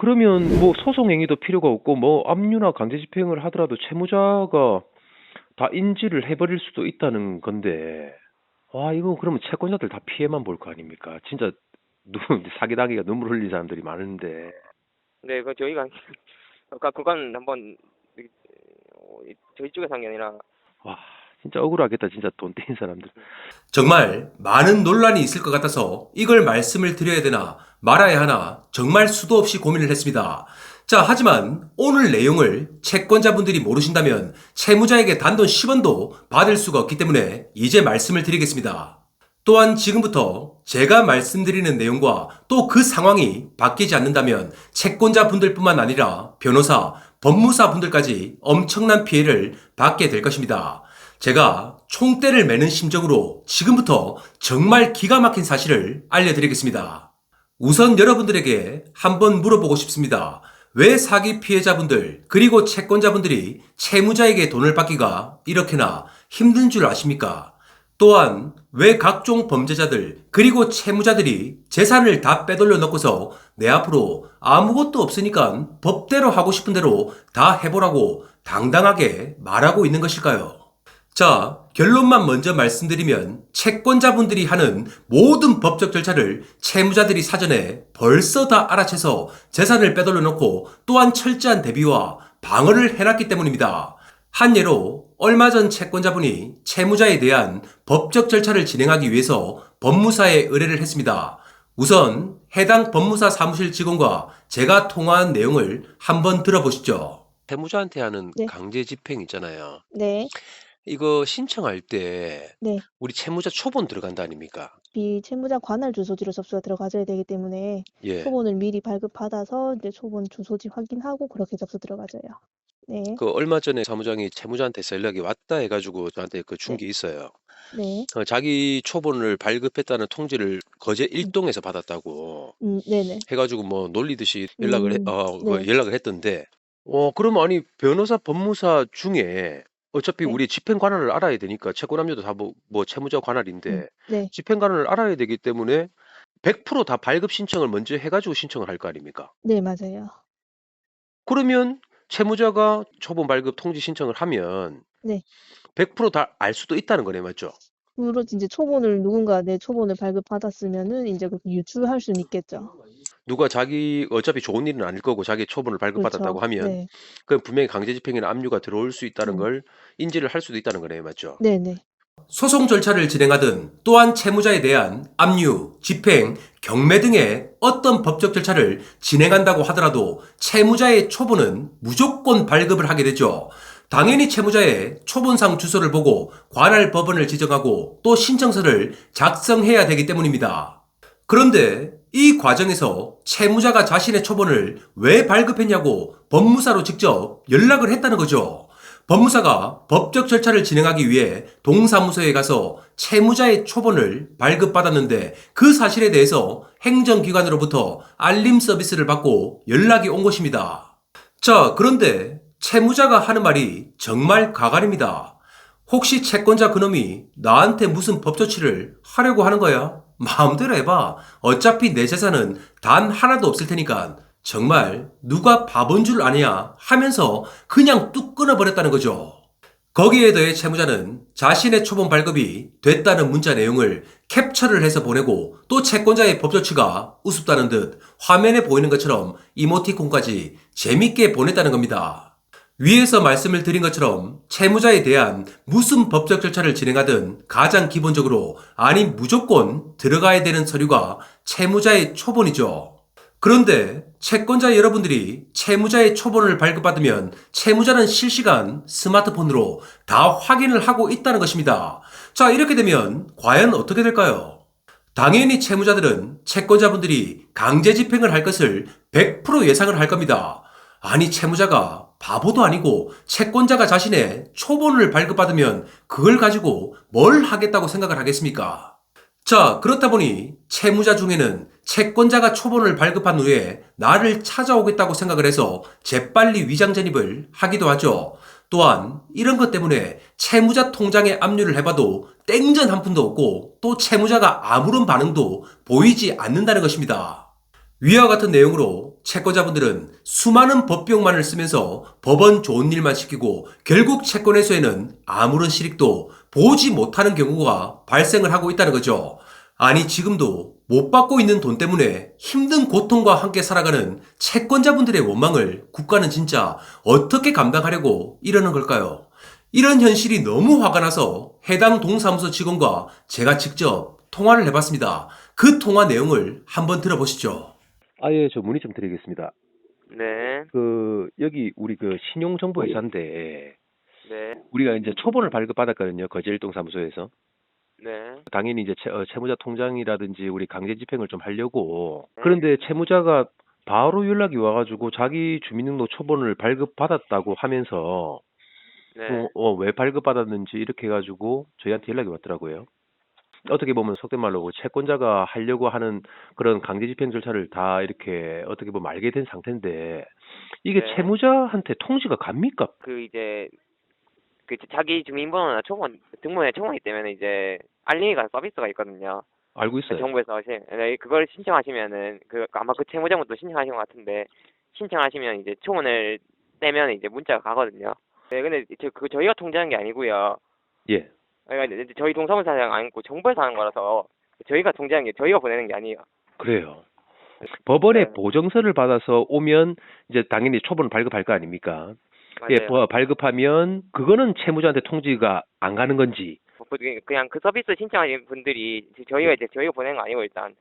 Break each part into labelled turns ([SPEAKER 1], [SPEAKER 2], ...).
[SPEAKER 1] 그러면 뭐 소송 행위도 필요가 없고 뭐 압류나 강제 집행을 하더라도 채무자가 다 인지를 해버릴 수도 있다는 건데, 와, 이건 그러면 채권자들 다 피해만 볼 거 아닙니까? 진짜 사기당하기가 눈물 흘린 사람들이 많은데.
[SPEAKER 2] 네, 그 저희가 그러니까 그건 한번 저희 쪽에서 한 게 아니라
[SPEAKER 1] 와, 진짜 억울하겠다, 진짜 돈 떼인 사람들.
[SPEAKER 3] 정말 많은 논란이 있을 것 같아서 이걸 말씀을 드려야 되나 말아야 하나 정말 수도 없이 고민을 했습니다. 자, 하지만 오늘 내용을 채권자분들이 모르신다면 채무자에게 단돈 10원도 받을 수가 없기 때문에 이제 말씀을 드리겠습니다. 또한 지금부터 제가 말씀드리는 내용과 또 그 상황이 바뀌지 않는다면 채권자분들뿐만 아니라 변호사, 법무사 분들까지 엄청난 피해를 받게 될 것입니다. 제가 총대를 매는 심정으로 지금부터 정말 기가 막힌 사실을 알려드리겠습니다. 우선 여러분들에게 한번 물어보고 싶습니다. 왜 사기 피해자분들 그리고 채권자분들이 채무자에게 돈을 받기가 이렇게나 힘든 줄 아십니까? 또한 왜 각종 범죄자들 그리고 채무자들이 재산을 다 빼돌려 놓고서 내 앞으로 아무것도 없으니까 법대로 하고 싶은 대로 다 해보라고 당당하게 말하고 있는 것일까요? 자, 결론만 먼저 말씀드리면 채권자분들이 하는 모든 법적 절차를 채무자들이 사전에 벌써 다 알아채서 재산을 빼돌려 놓고 또한 철저한 대비와 방어를 해놨기 때문입니다. 한 예로 얼마 전 채권자분이 채무자에 대한 법적 절차를 진행하기 위해서 법무사에 의뢰를 했습니다. 우선 해당 법무사 사무실 직원과 제가 통화한 내용을 한번 들어보시죠.
[SPEAKER 4] 채무자한테 하는
[SPEAKER 5] 네.
[SPEAKER 4] 강제 집행 있잖아요.
[SPEAKER 5] 네.
[SPEAKER 4] 이거 신청할 때
[SPEAKER 5] 네.
[SPEAKER 4] 우리 채무자 초본 들어간다 아닙니까?
[SPEAKER 5] 비채무자 관할 주소지로 접수가 들어가져야 되기 때문에
[SPEAKER 4] 예.
[SPEAKER 5] 초본을 미리 발급받아서 이제 초본 주소지 확인하고 그렇게 접수 들어가져요. 네.
[SPEAKER 4] 그 얼마 전에 사무장이 채무자한테서 연락이 왔다 해가지고 저한테 그 준
[SPEAKER 5] 네.
[SPEAKER 4] 게 있어요.
[SPEAKER 5] 네.
[SPEAKER 4] 자기 초본을 발급했다는 통지를 거제 일동에서 받았다고
[SPEAKER 5] 네네.
[SPEAKER 4] 해가지고 뭐 놀리듯이 연락을
[SPEAKER 5] 네.
[SPEAKER 4] 연락을 했던데, 그러면 아니 변호사 법무사 중에 어차피
[SPEAKER 5] 네.
[SPEAKER 4] 우리 집행 관할을 알아야 되니까 채권 압류도 다 뭐 채무자 관할인데
[SPEAKER 5] 네.
[SPEAKER 4] 집행 관할을 알아야 되기 때문에 100% 다 발급 신청을 먼저 해가지고 신청을 할 거 아닙니까?
[SPEAKER 5] 네, 맞아요.
[SPEAKER 4] 그러면 채무자가 초본 발급 통지 신청을 하면
[SPEAKER 5] 네.
[SPEAKER 4] 100%다 알 수도 있다는 거네, 맞죠?
[SPEAKER 5] 그렇지, 이제 초본을 누군가 내 초본을 발급받았으면은 이제 그렇게 유출할 수는 있겠죠.
[SPEAKER 4] 누가 자기 어차피 좋은 일은 아닐 거고 자기 초본을 발급받았다고
[SPEAKER 5] 그렇죠.
[SPEAKER 4] 하면
[SPEAKER 5] 네.
[SPEAKER 4] 그건 분명히 강제 집행이나 압류가 들어올 수 있다는
[SPEAKER 5] 음.
[SPEAKER 4] 걸 인지를 할 수도 있다는 거네요, 맞죠?
[SPEAKER 5] 네네.
[SPEAKER 3] 소송 절차를 진행하든 또한 채무자에 대한 압류, 집행, 경매 등의 어떤 법적 절차를 진행한다고 하더라도 채무자의 초본은 무조건 발급을 하게 되죠. 당연히 채무자의 초본상 주소를 보고 관할 법원을 지정하고 또 신청서를 작성해야 되기 때문입니다. 그런데 이 과정에서 채무자가 자신의 초본을 왜 발급했냐고 법무사로 직접 연락을 했다는 거죠. 법무사가 법적 절차를 진행하기 위해 동사무소에 가서 채무자의 초본을 발급받았는데 그 사실에 대해서 행정기관으로부터 알림 서비스를 받고 연락이 온 것입니다. 자, 그런데 채무자가 하는 말이 정말 가관입니다. 혹시 채권자 그놈이 나한테 무슨 법조치를 하려고 하는 거야? 마음대로 해봐. 어차피 내 재산은 단 하나도 없을 테니까 정말 누가 바본 줄 아냐 하면서 그냥 뚝 끊어버렸다는 거죠. 거기에 더해 채무자는 자신의 초본 발급이 됐다는 문자 내용을 캡처를 해서 보내고 또 채권자의 법조치가 우습다는 듯 화면에 보이는 것처럼 이모티콘까지 재밌게 보냈다는 겁니다. 위에서 말씀을 드린 것처럼 채무자에 대한 무슨 법적 절차를 진행하든 가장 기본적으로 아니 무조건 들어가야 되는 서류가 채무자의 초본이죠. 그런데 채권자 여러분들이 채무자의 초본을 발급받으면 채무자는 실시간 스마트폰으로 다 확인을 하고 있다는 것입니다. 자, 이렇게 되면 과연 어떻게 될까요? 당연히 채무자들은 채권자분들이 강제 집행을 할 것을 100% 예상을 할 겁니다. 아니 채무자가 바보도 아니고 채권자가 자신의 초본을 발급받으면 그걸 가지고 뭘 하겠다고 생각을 하겠습니까? 자, 그렇다 보니 채무자 중에는 채권자가 초본을 발급한 후에 나를 찾아오겠다고 생각을 해서 재빨리 위장 전입을 하기도 하죠. 또한 이런 것 때문에 채무자 통장에 압류를 해봐도 땡전 한 푼도 없고 또 채무자가 아무런 반응도 보이지 않는다는 것입니다. 위와 같은 내용으로 채권자분들은 수많은 법비용만을 쓰면서 법원 좋은 일만 시키고 결국 채권 회수에는 아무런 실익도 보지 못하는 경우가 발생을 하고 있다는 거죠. 아니 지금도 못 받고 있는 돈 때문에 힘든 고통과 함께 살아가는 채권자분들의 원망을 국가는 진짜 어떻게 감당하려고 이러는 걸까요? 이런 현실이 너무 화가 나서 해당 동사무소 직원과 제가 직접 통화를 해봤습니다. 그 통화 내용을 한번 들어보시죠.
[SPEAKER 1] 예, 저 문의 좀 드리겠습니다.
[SPEAKER 2] 네,
[SPEAKER 1] 여기 우리 신용정보회사인데,
[SPEAKER 2] 네,
[SPEAKER 1] 우리가 이제 초본을 발급받았거든요. 거제일동 사무소에서.
[SPEAKER 2] 네,
[SPEAKER 1] 당연히 이제 채무자 통장이라든지 우리 강제 집행을 좀 하려고. 그런데 채무자가 바로 연락이 와가지고 자기 주민등록 초본을 발급받았다고 하면서
[SPEAKER 2] 네.
[SPEAKER 1] 왜 발급받았는지 이렇게 해가지고 저희한테 연락이 왔더라고요. 어떻게 보면 속된 말로 채권자가 하려고 하는 그런 강제 집행 절차를 다 이렇게 어떻게 보면 알게 된 상태인데, 이게
[SPEAKER 2] 네.
[SPEAKER 1] 채무자한테 통지가 갑니까?
[SPEAKER 2] 자기 주민번호나 초본 등본에 초본이 되면 이제 알림이가 서비스가 있거든요.
[SPEAKER 1] 알고 있어요.
[SPEAKER 2] 정부에서 네, 그걸 신청하시면은 아마 그 채무자분도 신청하신 것 같은데, 신청하시면 이제 초본을 떼면 이제 문자가 가거든요. 네, 근데 저희가 통지하는 게 아니고요.
[SPEAKER 1] 예.
[SPEAKER 2] 그러니까 이제 저희 동사무소장 아니고 정부에서 하는 거라서 저희가 통지하는 게, 저희가 보내는 게 아니에요.
[SPEAKER 1] 그래요. 법원에
[SPEAKER 2] 네.
[SPEAKER 1] 보정서를 받아서 오면 이제 당연히 초본을 발급할 거 아닙니까? 예,
[SPEAKER 2] 맞아요.
[SPEAKER 1] 발급하면 그거는 채무자한테 통지가 안 가는 건지.
[SPEAKER 2] 그냥 그 서비스 신청하신 분들이 저희가 보내는 거 아니고, 일단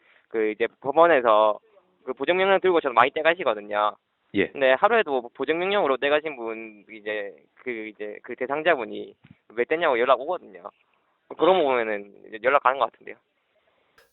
[SPEAKER 2] 이제 법원에서 그 보정명령 들고 저도 많이 떼가시거든요.
[SPEAKER 1] 예.
[SPEAKER 2] 근데 하루에도 보정명령으로 떼가신 분 그 대상자분이 왜 떼냐고 연락 오거든요. 그런 거 보면은 이제 연락 가는 것 같은데요.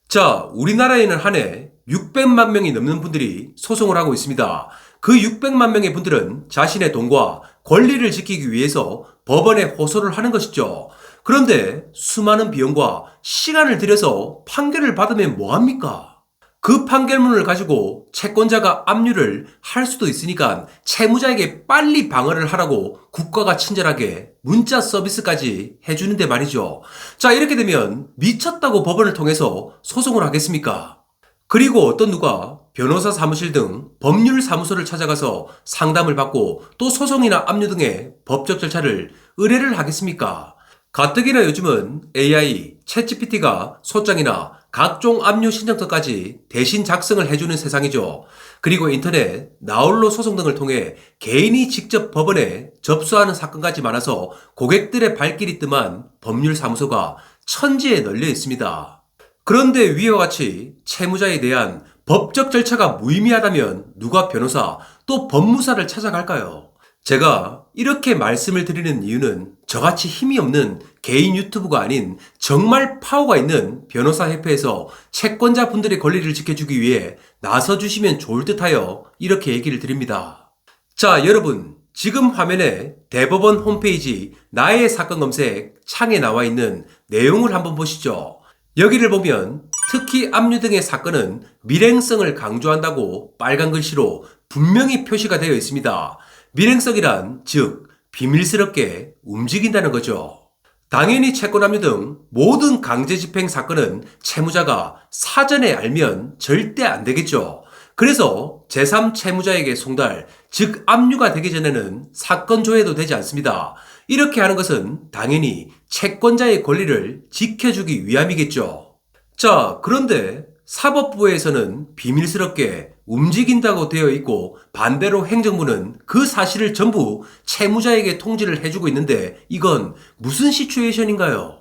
[SPEAKER 3] 자, 우리나라에는 한 해 600만 명이 넘는 분들이 소송을 하고 있습니다. 그 600만 명의 분들은 자신의 돈과 권리를 지키기 위해서 법원에 호소를 하는 것이죠. 그런데 수많은 비용과 시간을 들여서 판결을 받으면 뭐합니까? 그 판결문을 가지고 채권자가 압류를 할 수도 있으니까 채무자에게 빨리 방어를 하라고 국가가 친절하게 문자 서비스까지 해주는데 말이죠. 자, 이렇게 되면 미쳤다고 법원을 통해서 소송을 하겠습니까? 그리고 어떤 누가 변호사 사무실 등 법률 사무소를 찾아가서 상담을 받고 또 소송이나 압류 등의 법적 절차를 의뢰를 하겠습니까? 가뜩이나 요즘은 AI, 챗GPT가 소장이나 각종 압류 신청서까지 대신 작성을 해주는 세상이죠. 그리고 인터넷, 나홀로 소송 등을 통해 개인이 직접 법원에 접수하는 사건까지 많아서 고객들의 발길이 뜸한 법률사무소가 천지에 널려 있습니다. 그런데 위와 같이 채무자에 대한 법적 절차가 무의미하다면 누가 변호사 또 법무사를 찾아갈까요? 제가 이렇게 말씀을 드리는 이유는 저같이 힘이 없는 개인 유튜브가 아닌 정말 파워가 있는 변호사협회에서 채권자 분들의 권리를 지켜주기 위해 나서주시면 좋을 듯하여 이렇게 얘기를 드립니다. 자, 여러분, 지금 화면에 대법원 홈페이지 나의 사건 검색 창에 나와 있는 내용을 한번 보시죠. 여기를 보면 특히 압류 등의 사건은 밀행성을 강조한다고 빨간 글씨로 분명히 표시가 되어 있습니다. 밀행성이란 즉 비밀스럽게 움직인다는 거죠. 당연히 채권 압류 등 모든 강제 집행 사건은 채무자가 사전에 알면 절대 안 되겠죠. 그래서 제3채무자에게 송달, 즉 압류가 되기 전에는 사건 조회도 되지 않습니다. 이렇게 하는 것은 당연히 채권자의 권리를 지켜주기 위함이겠죠. 자, 그런데 사법부에서는 비밀스럽게 움직인다고 되어 있고 반대로 행정부는 그 사실을 전부 채무자에게 통지를 해주고 있는데 이건 무슨 시츄에이션인가요?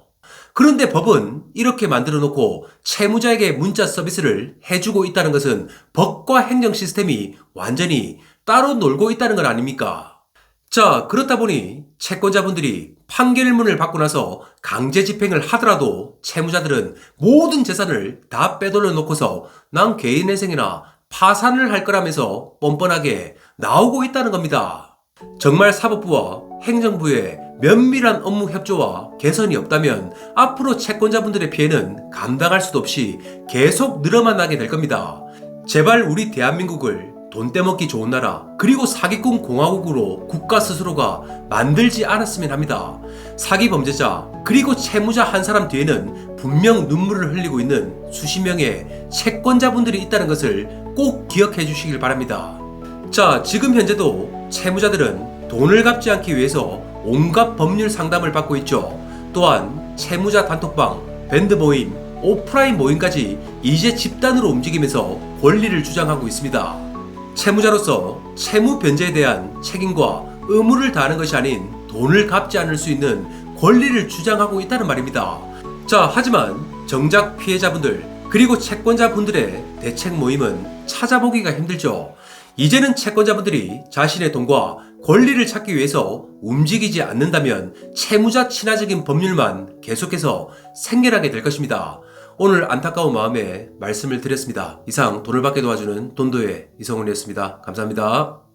[SPEAKER 3] 그런데 법은 이렇게 만들어 놓고 채무자에게 문자 서비스를 해주고 있다는 것은 법과 행정 시스템이 완전히 따로 놀고 있다는 건 아닙니까? 자, 그렇다 보니 채권자분들이 판결문을 받고 나서 강제 집행을 하더라도 채무자들은 모든 재산을 다 빼돌려 놓고서 난 개인회생이나 파산을 할 거라면서 뻔뻔하게 나오고 있다는 겁니다. 정말 사법부와 행정부의 면밀한 업무 협조와 개선이 없다면 앞으로 채권자분들의 피해는 감당할 수도 없이 계속 늘어만 나게 될 겁니다. 제발 우리 대한민국을 돈 떼먹기 좋은 나라 그리고 사기꾼 공화국으로 국가 스스로가 만들지 않았으면 합니다. 사기 범죄자 그리고 채무자 한 사람 뒤에는 분명 눈물을 흘리고 있는 수십 명의 채권자분들이 있다는 것을 꼭 기억해 주시길 바랍니다. 자, 지금 현재도 채무자들은 돈을 갚지 않기 위해서 온갖 법률 상담을 받고 있죠. 또한 채무자 단톡방, 밴드 모임, 오프라인 모임까지 이제 집단으로 움직이면서 권리를 주장하고 있습니다. 채무자로서 채무 변제에 대한 책임과 의무를 다하는 것이 아닌 돈을 갚지 않을 수 있는 권리를 주장하고 있다는 말입니다. 자, 하지만 정작 피해자분들 그리고 채권자분들의 대책 모임은 찾아보기가 힘들죠. 이제는 채권자분들이 자신의 돈과 권리를 찾기 위해서 움직이지 않는다면 채무자 친화적인 법률만 계속해서 생겨나게 될 것입니다. 오늘 안타까운 마음에 말씀을 드렸습니다. 이상 돈을 받게 도와주는 돈도의 이성훈이었습니다. 감사합니다.